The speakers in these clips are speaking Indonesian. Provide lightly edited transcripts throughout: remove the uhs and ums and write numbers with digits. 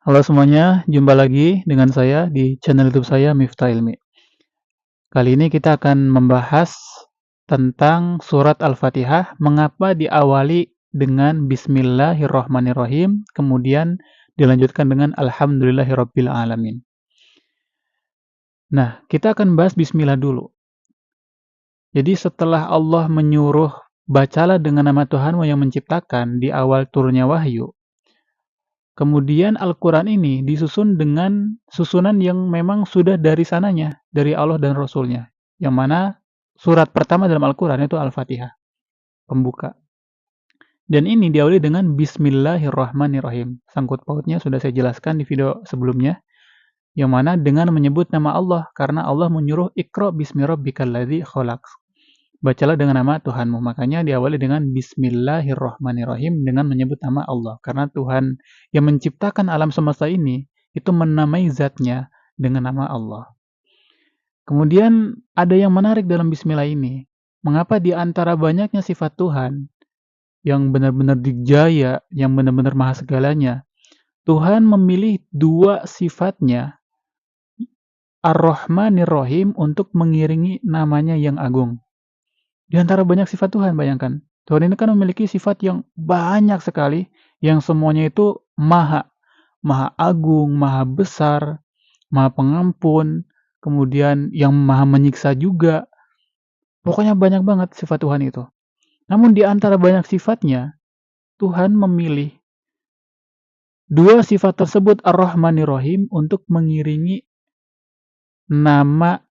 Halo semuanya, jumpa lagi dengan saya di channel YouTube saya Miftah Ilmi. Kali ini kita akan membahas tentang surat Al-Fatihah, mengapa diawali dengan Bismillahirrahmanirrahim, kemudian dilanjutkan dengan Alhamdulillahirabbil alamin. Nah, kita akan bahas bismillah dulu. Jadi setelah Allah menyuruh bacalah dengan nama Tuhanmu yang menciptakan di awal turunnya wahyu, kemudian Al-Quran ini disusun dengan susunan yang memang sudah dari sananya, dari Allah dan Rasulnya. Yang mana surat pertama dalam Al-Quran itu Al-Fatihah, pembuka. Dan ini diawali dengan Bismillahirrahmanirrahim. Sangkut pautnya sudah saya jelaskan di video sebelumnya. Yang mana dengan menyebut nama Allah, karena Allah menyuruh Iqra bismi rabbikal ladzi khalaq. Bacalah dengan nama Tuhanmu. Makanya diawali dengan Bismillahirrahmanirrahim dengan menyebut nama Allah. Karena Tuhan yang menciptakan alam semesta ini, itu menamai zatnya dengan nama Allah. Kemudian ada yang menarik dalam Bismillah ini. Mengapa di antara banyaknya sifat Tuhan, yang benar-benar dijaya, yang benar-benar maha segalanya, Tuhan memilih dua sifatnya, Ar-Rahmanir-Rahim, untuk mengiringi namanya yang agung. Di antara banyak sifat Tuhan, bayangkan. Tuhan ini kan memiliki sifat yang banyak sekali, yang semuanya itu maha. Maha agung, maha besar, maha pengampun, kemudian yang maha menyiksa juga. Pokoknya banyak banget sifat Tuhan itu. Namun di antara banyak sifatnya, Tuhan memilih dua sifat tersebut Ar-Rahmanir-Rahim untuk mengiringi nama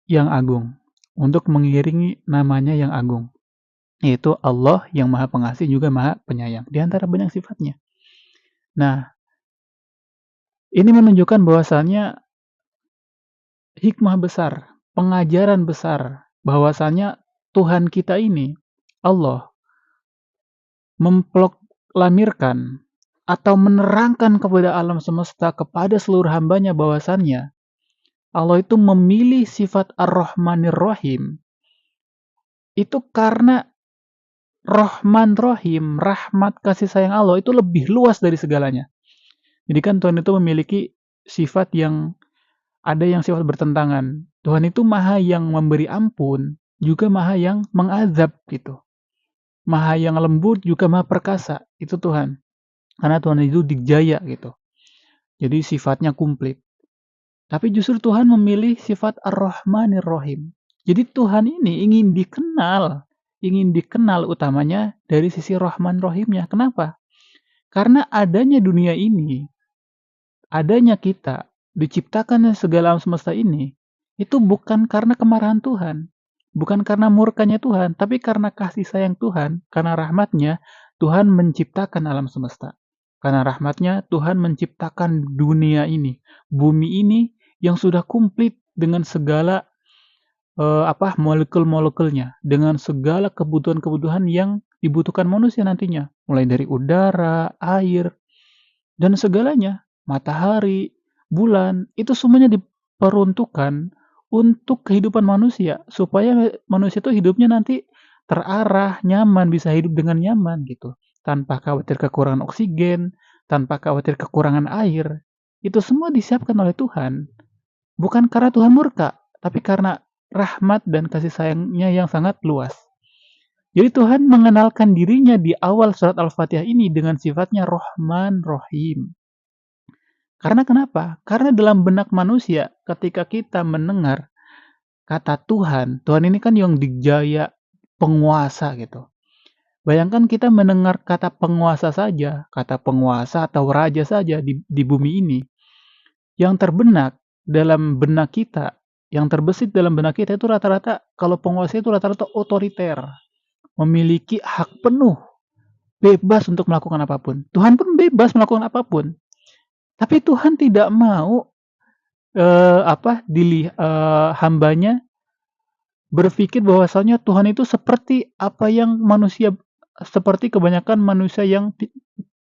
yang agung. Untuk mengiringi namanya yang agung. Yaitu Allah yang maha pengasih juga maha penyayang. Di antara banyak sifatnya. Nah, ini menunjukkan bahwasannya hikmah besar, pengajaran besar, bahwasannya Tuhan kita ini, Allah, memproklamirkan atau menerangkan kepada alam semesta, kepada seluruh hambanya bahwasannya Allah itu memilih sifat Ar-Rahmanir Rahim itu karena Rahman Rahim, rahmat kasih sayang Allah itu lebih luas dari segalanya. Jadi kan Tuhan itu memiliki sifat yang ada yang sifat bertentangan. Tuhan itu maha yang memberi ampun, juga maha yang mengazab gitu. Maha yang lembut, juga maha perkasa. Itu Tuhan. Karena Tuhan itu dijaya gitu. Jadi sifatnya komplit. Tapi justru Tuhan memilih sifat Ar-Rahmanir Rahim. Jadi Tuhan ini ingin dikenal utamanya dari sisi Rahman Rahimnya. Kenapa? Karena adanya dunia ini, adanya kita, diciptakan segala alam semesta ini, itu bukan karena kemarahan Tuhan, bukan karena murkanya Tuhan, tapi karena kasih sayang Tuhan, karena rahmatnya, Tuhan menciptakan alam semesta. Karena rahmatnya, Tuhan menciptakan dunia ini, bumi ini yang sudah komplit dengan segala molekul-molekulnya, dengan segala kebutuhan-kebutuhan yang dibutuhkan manusia nantinya, mulai dari udara, air, dan segalanya, matahari, bulan, itu semuanya diperuntukkan untuk kehidupan manusia, supaya manusia itu hidupnya nanti terarah, nyaman, bisa hidup dengan nyaman gitu, tanpa khawatir kekurangan oksigen, tanpa khawatir kekurangan air. Itu semua disiapkan oleh Tuhan. Bukan karena Tuhan murka, tapi karena rahmat dan kasih sayangnya yang sangat luas. Jadi Tuhan mengenalkan dirinya di awal surat Al-Fatihah ini dengan sifatnya Rahman Rahim. Karena kenapa? Karena dalam benak manusia ketika kita mendengar kata Tuhan, Tuhan ini kan yang dijaya, penguasa gitu. Bayangkan kita mendengar kata penguasa saja, kata penguasa atau raja saja di bumi ini. Yang terbenak dalam benak kita, yang terbesit dalam benak kita itu rata-rata, kalau penguasa itu rata-rata otoriter, memiliki hak penuh, bebas untuk melakukan apapun. Tuhan pun bebas melakukan apapun. Tapi Tuhan tidak mau hambanya berpikir bahwasanya Tuhan itu seperti apa yang seperti kebanyakan manusia yang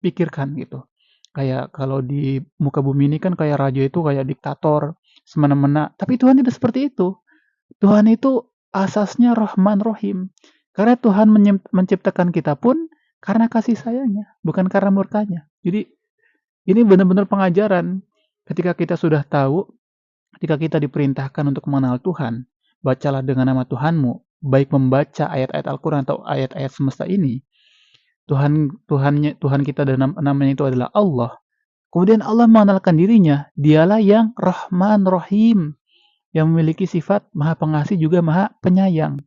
pikirkan gitu. Kayak kalau di muka bumi ini kan kayak raja itu kayak diktator, semena-mena. Tapi Tuhan tidak seperti itu. Tuhan itu asasnya Rahman Rahim. Karena Tuhan menciptakan kita pun karena kasih sayangnya, bukan karena murkanya. Jadi Ini benar-benar pengajaran. Ketika kita sudah tahu, ketika kita diperintahkan untuk mengenal Tuhan, bacalah dengan nama Tuhanmu, baik membaca ayat-ayat Al-Quran atau ayat-ayat semesta ini. Tuhan kita dan namanya itu adalah Allah. Kemudian Allah mengenalkan dirinya, dialah yang Rahman Rahim, yang memiliki sifat Maha Pengasih juga Maha Penyayang.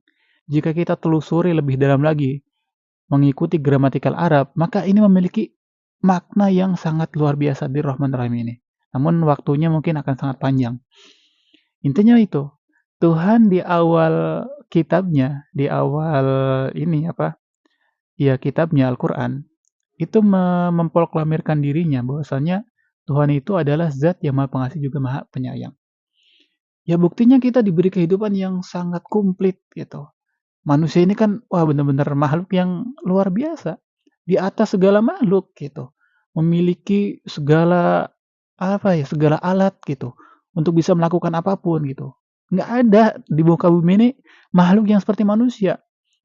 Jika kita telusuri lebih dalam lagi, mengikuti gramatikal Arab, maka ini memiliki makna yang sangat luar biasa di Rahman Rahim ini. Namun waktunya mungkin akan sangat panjang. Intinya itu, Tuhan di awal kitabnya, di awal ini kitabnya Al-Quran, itu memproklamirkan dirinya bahwasanya Tuhan itu adalah zat yang Maha Pengasih juga Maha Penyayang. Ya buktinya kita diberi kehidupan yang sangat komplit gitu. Manusia ini kan benar-benar makhluk yang luar biasa. Di atas segala makhluk gitu. Memiliki segala segala alat gitu untuk bisa melakukan apapun gitu. Nggak ada di muka bumi ini makhluk yang seperti manusia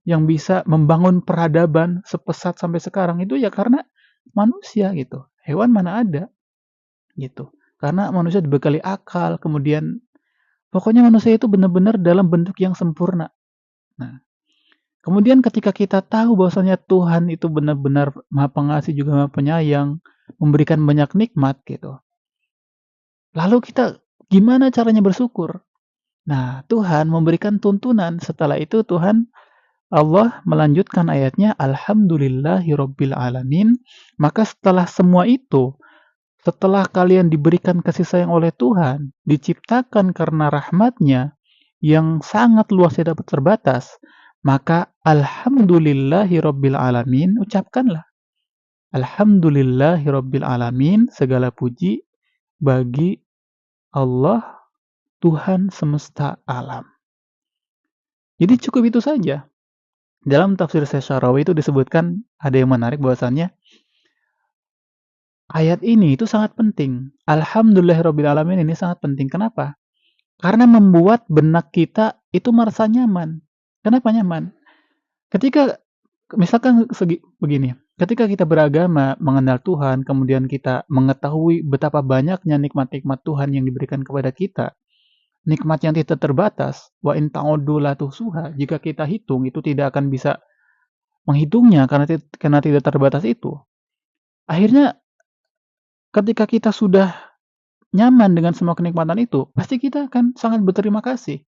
yang bisa membangun peradaban sepesat sampai sekarang itu ya karena manusia gitu. Hewan mana ada gitu. Karena manusia dibekali akal, kemudian pokoknya manusia itu benar-benar dalam bentuk yang sempurna. Nah, kemudian ketika kita tahu bahwasanya Tuhan itu benar-benar Maha Pengasih juga Maha Penyayang, memberikan banyak nikmat gitu. Lalu kita gimana caranya bersyukur? Nah, Tuhan memberikan tuntunan. Setelah itu Allah melanjutkan ayatnya, Alhamdulillahirabbil alamin. Maka setelah semua itu, setelah kalian diberikan kasih sayang oleh Tuhan, diciptakan karena rahmat-Nya yang sangat luas tidak terbatas, maka Alhamdulillahirabbil alamin, ucapkanlah Alhamdulillahirabbil alamin, segala puji bagi Allah, Tuhan semesta alam. Jadi cukup itu saja. Dalam tafsir Syarawi itu disebutkan, ada yang menarik bahwasannya ayat ini itu sangat penting. Alhamdulillahirabbil alamin ini sangat penting. Kenapa? Karena membuat benak kita itu merasa nyaman. Kenapa nyaman? Ketika misalkan begini, ketika kita beragama, mengenal Tuhan, kemudian kita mengetahui betapa banyaknya nikmat-nikmat Tuhan yang diberikan kepada kita, nikmat yang tidak terbatas, wa in ta'uddu la tuhsuha, jika kita hitung itu tidak akan bisa menghitungnya karena tidak terbatas itu. Akhirnya ketika kita sudah nyaman dengan semua kenikmatan itu, pasti kita akan sangat berterima kasih.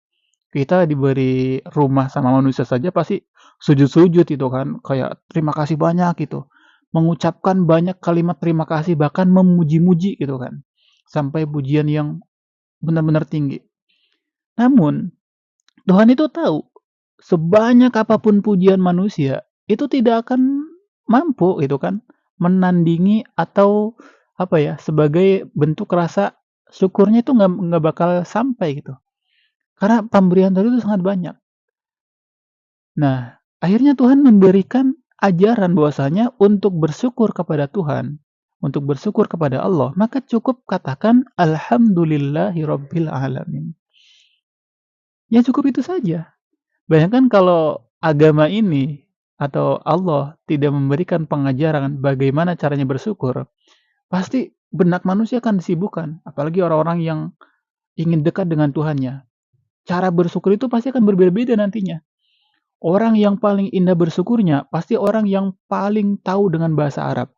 Kita diberi rumah sama manusia saja pasti sujud-sujud itu kan, kayak terima kasih banyak gitu. Mengucapkan banyak kalimat terima kasih, bahkan memuji-muji gitu kan. Sampai pujian yang benar-benar tinggi. Namun, Tuhan itu tahu, sebanyak apapun pujian manusia, itu tidak akan mampu gitu kan, menandingi atau sebagai bentuk rasa syukurnya itu nggak bakal sampai gitu. Karena pemberian Tuhan itu sangat banyak. Nah, akhirnya Tuhan memberikan ajaran bahwasanya untuk bersyukur kepada Tuhan, untuk bersyukur kepada Allah, maka cukup katakan Alhamdulillahirabbil alamin. Ya cukup itu saja. Bayangkan kalau agama ini atau Allah tidak memberikan pengajaran bagaimana caranya bersyukur, pasti benak manusia akan disibukkan, apalagi orang-orang yang ingin dekat dengan Tuhannya. Cara bersyukur itu pasti akan berbeda-beda nantinya. Orang yang paling indah bersyukurnya pasti orang yang paling tahu dengan bahasa Arab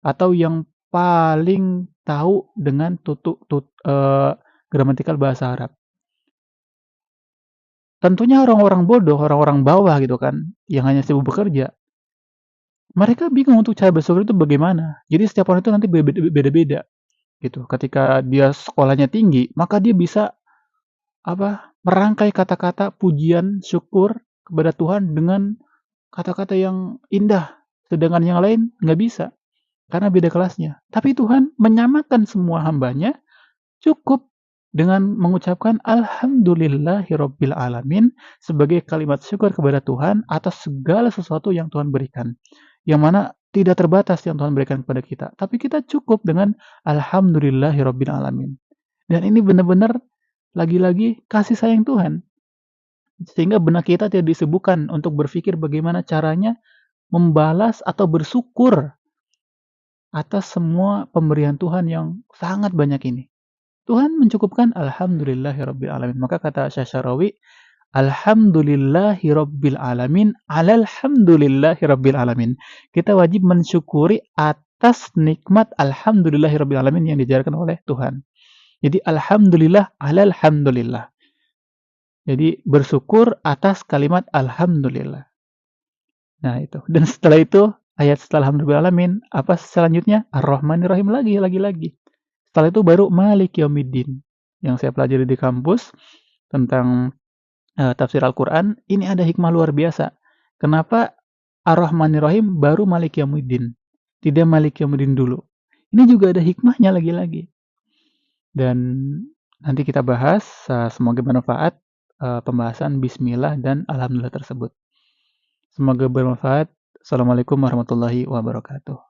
atau yang paling tahu dengan gramatikal bahasa Arab. Tentunya orang-orang bodoh, orang-orang bawah gitu kan, yang hanya sibuk bekerja, mereka bingung untuk cara bersyukur itu bagaimana. Jadi setiap orang itu nanti beda-beda gitu. Ketika dia sekolahnya tinggi, maka dia bisa merangkai kata-kata pujian syukur kepada Tuhan dengan kata-kata yang indah, sedangkan yang lain nggak bisa karena beda kelasnya. Tapi Tuhan menyamakan semua hambanya cukup dengan mengucapkan Alhamdulillahirabbil alamin sebagai kalimat syukur kepada Tuhan atas segala sesuatu yang Tuhan berikan, yang mana tidak terbatas yang Tuhan berikan kepada kita, tapi kita cukup dengan Alhamdulillahirabbil alamin. Dan ini benar-benar lagi-lagi kasih sayang Tuhan, sehingga benak kita tidak disibukkan untuk berpikir bagaimana caranya membalas atau bersyukur atas semua pemberian Tuhan yang sangat banyak ini. Tuhan mencukupkan, alhamdulillahirabbil alamin. Maka kata Syahsyarawi, alhamdulillahirabbil alamin, alhamdulillahirabbil alamin. Kita wajib mensyukuri atas nikmat alhamdulillahirabbil alamin yang diajarkan oleh Tuhan. Jadi alhamdulillah, alhamdulillah. Jadi bersyukur atas kalimat alhamdulillah. Nah itu. Dan setelah itu, ayat setelah alhamdulillah alamin, apa selanjutnya? Ar-Rahmanir-Rahim lagi. Setelah itu baru Malik Yaumiddin. Yang saya pelajari di kampus tentang tafsir Al-Quran, ini ada hikmah luar biasa. Kenapa Ar-Rahmanir-Rahim baru Malik Yaumiddin? Tidak Malik Yaumiddin dulu. Ini juga ada hikmahnya lagi-lagi. Dan nanti kita bahas, semoga bermanfaat pembahasan Bismillah dan Alhamdulillah tersebut. Semoga bermanfaat. Assalamualaikum warahmatullahi wabarakatuh.